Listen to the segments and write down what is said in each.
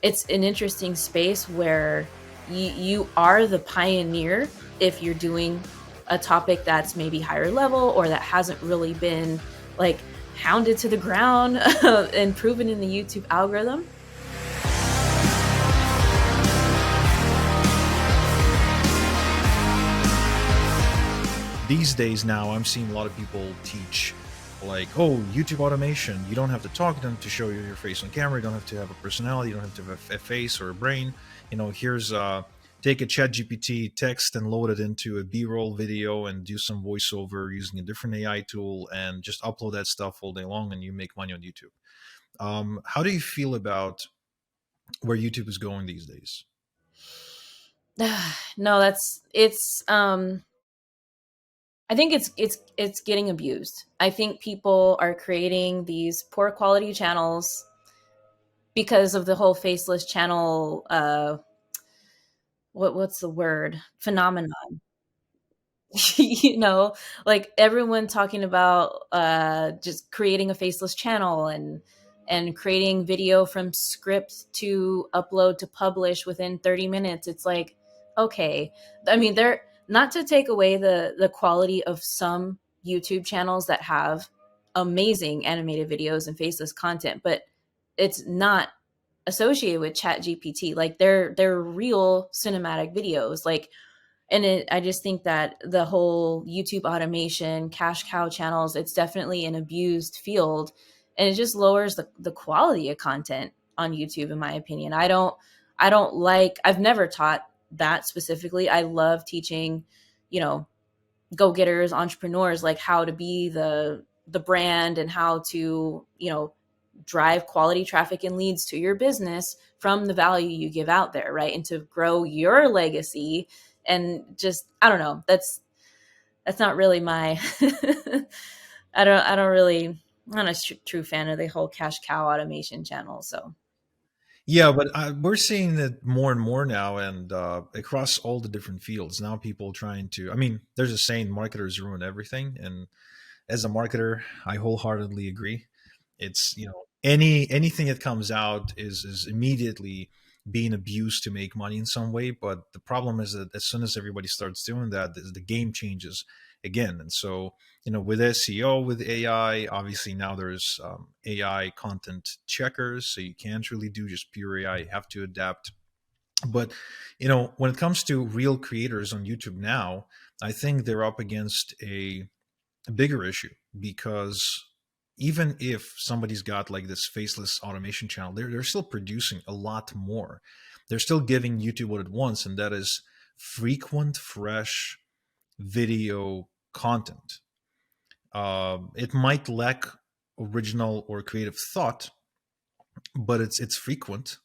it's an interesting space where you are the pioneer if you're doing a topic that's maybe higher level or that hasn't really been like hounded to the ground and proven in the YouTube algorithm. These days now, I'm seeing a lot of people teach like, oh, YouTube automation. You don't have to talk to them to show you your face on camera. You don't have to have a personality. You don't have to have a face or a brain. Here's take a chat GPT text and load it into a B-roll video and do some voiceover using a different AI tool and just upload that stuff all day long and you make money on YouTube. How do you feel about where YouTube is going these days? No, it's I think it's getting abused. I think people are creating these poor quality channels because of the whole faceless channel what's the word? Phenomenon. you know, like everyone talking about just creating a faceless channel and creating video from script to upload to publish within 30 minutes. It's like, okay. I mean, they're not to take away the quality of some YouTube channels that have amazing animated videos and faceless content, but it's not associated with Chat GPT. Like they're real cinematic videos. Like, I just think that the whole YouTube automation, cash cow channels, it's definitely an abused field, and it just lowers the quality of content on YouTube, in my opinion. I don't like. I've never taught that specifically. I love teaching, you know, go getters, entrepreneurs, like how to be the brand and how to, you know, drive quality traffic and leads to your business from the value you give out there, right? And to grow your legacy. And just, I don't know, that's not really my I don't really, I'm not a true fan of the whole cash cow automation channel. So Yeah, but we're seeing it more and more now, and across all the different fields. Now, people trying to. I mean, there's a saying, "Marketers ruin everything," and as a marketer, I wholeheartedly agree. It's anything that comes out is immediately being abused to make money in some way. But the problem is that as soon as everybody starts doing that, the game changes again. And so with SEO, with AI, obviously now there's AI content checkers, so you can't really do just pure AI. You have to adapt. But when it comes to real creators on YouTube now, I think they're up against a bigger issue, because even if somebody's got like this faceless automation channel, they're still producing a lot more. They're still giving YouTube what it wants, and that is frequent, fresh video content. It might lack original or creative thought, but it's frequent,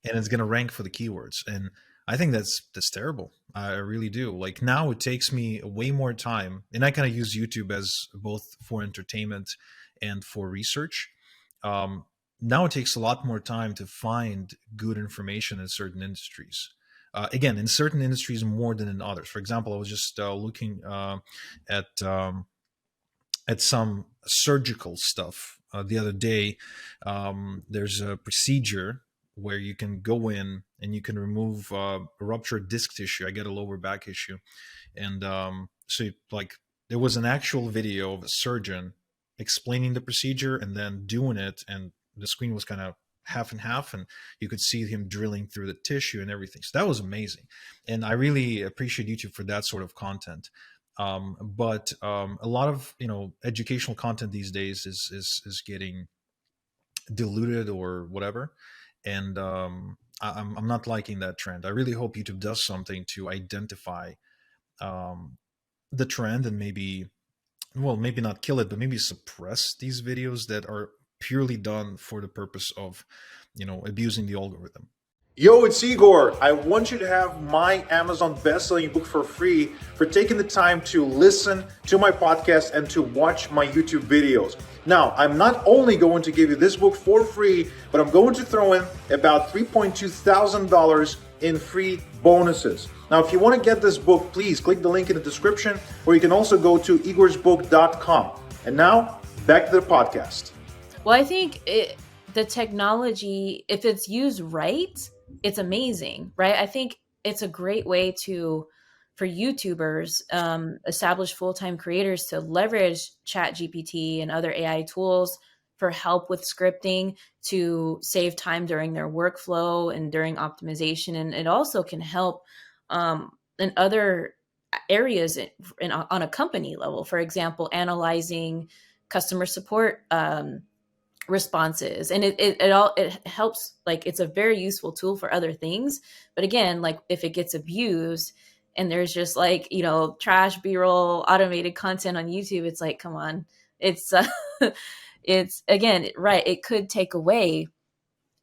and it's going to rank for the keywords. And I think that's terrible. I really do. Like, now it takes me way more time, and I kind of use YouTube as both for entertainment and for research. Now it takes a lot more time to find good information in certain industries. Again, in certain industries more than in others. For example, I was just looking at some surgical stuff the other day. There's a procedure where you can go in and you can remove a ruptured disc tissue. I get a lower back issue, and like, there was an actual video of a surgeon explaining the procedure and then doing it, and the screen was kind of half and half, and you could see him drilling through the tissue and everything. So that was amazing, and I really appreciate YouTube for that sort of content. But a lot of educational content these days is getting diluted or whatever, and I'm not liking that trend. I really hope YouTube does something to identify the trend, and maybe not kill it, but maybe suppress these videos that are purely done for the purpose of abusing the algorithm. Yo, it's Igor. I want you to have my Amazon best-selling book for free for taking the time to listen to my podcast and to watch my YouTube videos. Now, I'm not only going to give you this book for free, but I'm going to throw in about $3.2 thousand in free bonuses. Now, if you want to get this book, please click the link in the description, or you can also go to igorsbook.com. And now, back to the podcast. well, I think the technology, if it's used right, it's amazing, right? I think it's a great way to for YouTubers, established full-time creators to leverage Chat GPT and other AI tools for help with scripting to save time during their workflow and during optimization. And it also can help in other areas on a company level. For example, analyzing customer support responses, and it helps. Like, it's a very useful tool for other things, but again, like, if it gets abused and there's just, like, trash b-roll automated content on YouTube, it's like, come on. It's it's, again, right, it could take away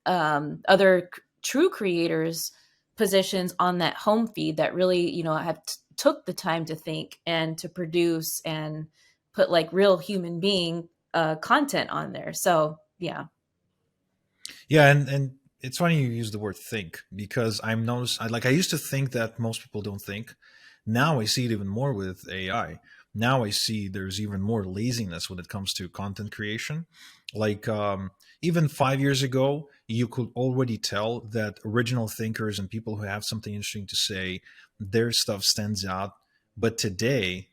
other true creators positions on that home feed that really, have took the time to think and to produce and put, like, real human being content on there. So yeah. Yeah, and it's funny you use the word think, because I'm noticed. I used to think that most people don't think. Now I see it even more with AI. Now I see there's even more laziness when it comes to content creation. Like, even 5 years ago, you could already tell that original thinkers and people who have something interesting to say, their stuff stands out. But today,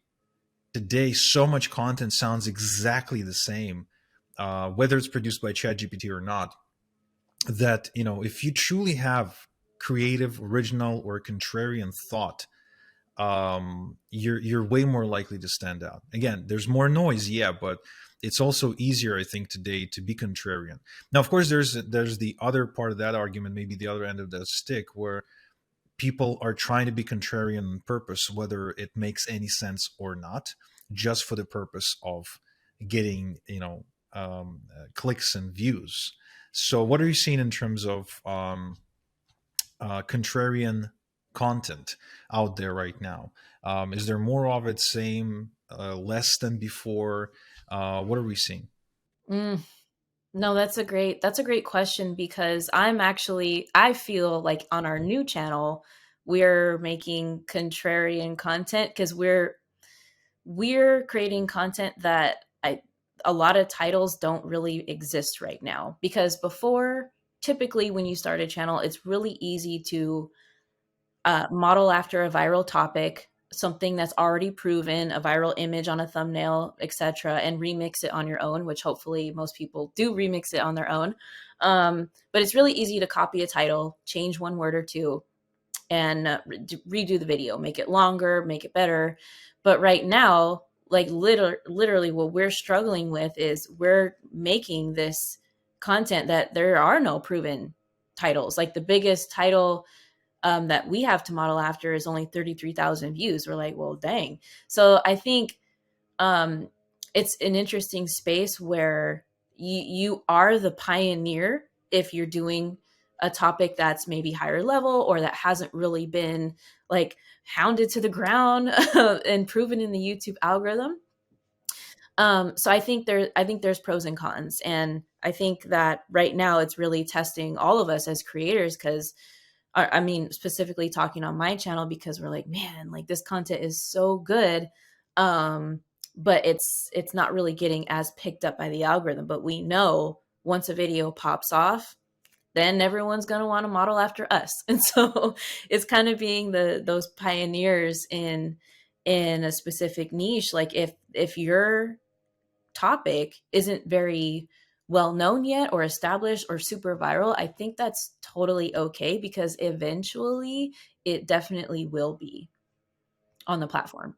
so much content sounds exactly the same, whether it's produced by ChatGPT or not, that if you truly have creative, original, or contrarian thought, you're way more likely to stand out. Again, there's more noise, yeah, but it's also easier, I think, today to be contrarian. Now, of course, there's the other part of that argument, maybe the other end of the stick, where people are trying to be contrarian on purpose, whether it makes any sense or not, just for the purpose of getting clicks and views. So, what are you seeing in terms of contrarian content out there right now? Is there more of it, same, less than before? What are we seeing? Mm. No, that's a great question, because I feel like on our new channel, we're making contrarian content because we're creating content that a lot of titles don't really exist right now. Because before, typically when you start a channel, it's really easy to model after a viral topic, something that's already proven, a viral image on a thumbnail, etc., and remix it on your own, which hopefully most people do remix it on their own. But it's really easy to copy a title, change one word or two, and redo the video, make it longer, make it better. But right now, like, literally what we're struggling with is we're making this content that there are no proven titles. Like, the biggest title that we have to model after is only 33,000 views. We're like, well, dang. So I think um, it's an interesting space where you are the pioneer if you're doing a topic that's maybe higher level or that hasn't really been, like, hounded to the ground and proven in the YouTube algorithm. So I think there's pros and cons, and I think that right now it's really testing all of us as creators, because I mean, specifically talking on my channel, because we're like, man, like, this content is so good. Um, but it's not really getting as picked up by the algorithm. But we know once a video pops off, then everyone's gonna want to model after us. And so it's kind of being those pioneers in a specific niche. Like, if your topic isn't very well known yet or established or super viral, I think that's totally okay, because eventually it definitely will be on the platform.